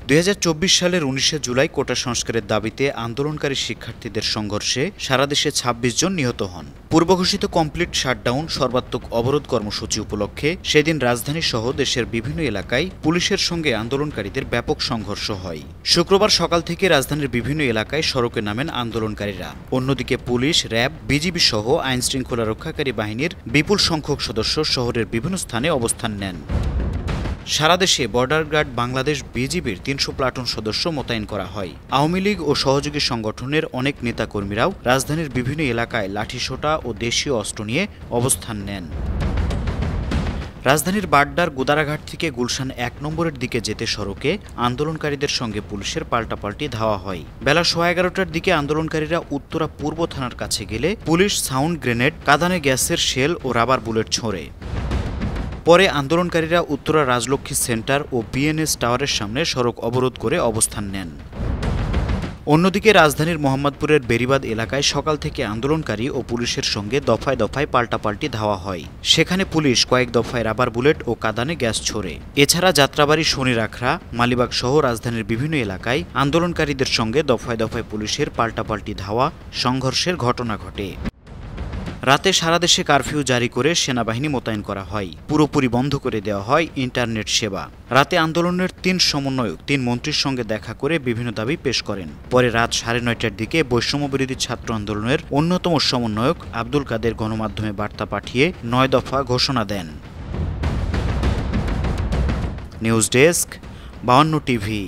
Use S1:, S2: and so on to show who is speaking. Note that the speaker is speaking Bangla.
S1: 2024 সালের 19 জুলাই কোটা সংস্কারের দাবিতে আন্দোলনকারী শিক্ষার্থীদের সংঘর্ষে সারা দেশে 26 জন নিহত হন। পূর্বঘোষিত কমপ্লিট শাটডাউন সর্বাত্মক অবরোধ কর্মসূচি উপলক্ষে সেদিন রাজধানী সহ দেশের বিভিন্ন এলাকায় পুলিশের সঙ্গে আন্দোলনকারীদের ব্যাপক সংঘর্ষ হয়। শুক্রবার সকাল থেকে রাজধানীর বিভিন্ন এলাকায় সড়কে নামেন আন্দোলনকারীরা। অন্যদিকে পুলিশ, র্যাব, বিজিবি সহ আইনশৃঙ্খলা রক্ষাকারী বাহিনীর বিপুল সংখ্যক সদস্য শহরের বিভিন্ন স্থানে অবস্থান নেন। সারা দেশে বর্ডার গার্ড বাংলাদেশ বিজিবির 300 প্লাটুন সদস্য মোতায়েন করা হয়। আওয়ামী লীগ ও সহযোগী সংগঠনের অনেক নেতাকর্মীরাও রাজধানীর বিভিন্ন এলাকায় লাঠিসোঁটা ও দেশীয় অস্ত্র নিয়ে অবস্থান নেন। রাজধানীর বাড্ডার গোদারাঘাট থেকে গুলশান 1 নম্বরের দিকে যেতে সড়কে আন্দোলনকারীদের সঙ্গে পুলিশের পাল্টাপাল্টি ধাওয়া হয়। বেলা 11:15টার দিকে আন্দোলনকারীরা উত্তরা পূর্ব থানার কাছে গেলে পুলিশ সাউন্ড গ্রেনেড, কাঁদানে গ্যাসের শেল ও রাবার বুলেট ছোড়ে। পরে আন্দোলনকারীরা উত্তরা রাজলক্ষ্মী সেন্টার ও বিএনএস টাওয়ারের সামনে সড়ক অবরোধ করে অবস্থান নেন। অন্যদিকে রাজধানীর মোহাম্মদপুরের বেরিবাদ এলাকায় সকাল থেকে আন্দোলনকারী ও পুলিশের সঙ্গে দফায় দফায় পাল্টাপাল্টি ধাওয়া হয়। সেখানে পুলিশ কয়েক দফায় রাবার বুলেট ও কাঁদানে গ্যাস ছোড়ে। এছাড়া যাত্রাবাড়ি, শনিরাখড়া, মালিবাগ সহ রাজধানীর বিভিন্ন এলাকায় আন্দোলনকারীদের সঙ্গে দফায় দফায় পুলিশের পাল্টাপাল্টি ধাওয়া, সংঘর্ষের ঘটনা ঘটে। রাতে সারা দেশে কারফিউ জারি করে সেনাবাহিনী মোতায়েন করা হয়। পুরোপুরি বন্ধ করে দেওয়া হয় ইন্টারনেট সেবা। রাতে আন্দোলনের 3 সমন্বয়ক 3 মন্ত্রীর সঙ্গে দেখা করে বিভিন্ন দাবি পেশ করেন। পরে রাত 9:30টার দিকে বৈষম্যবিরোধী ছাত্র আন্দোলনের অন্যতম সমন্বয়ক আব্দুল কাদের গণমাধ্যমে বার্তা পাঠিয়ে 9 দফা ঘোষণা দেন। News desk, 52 TV.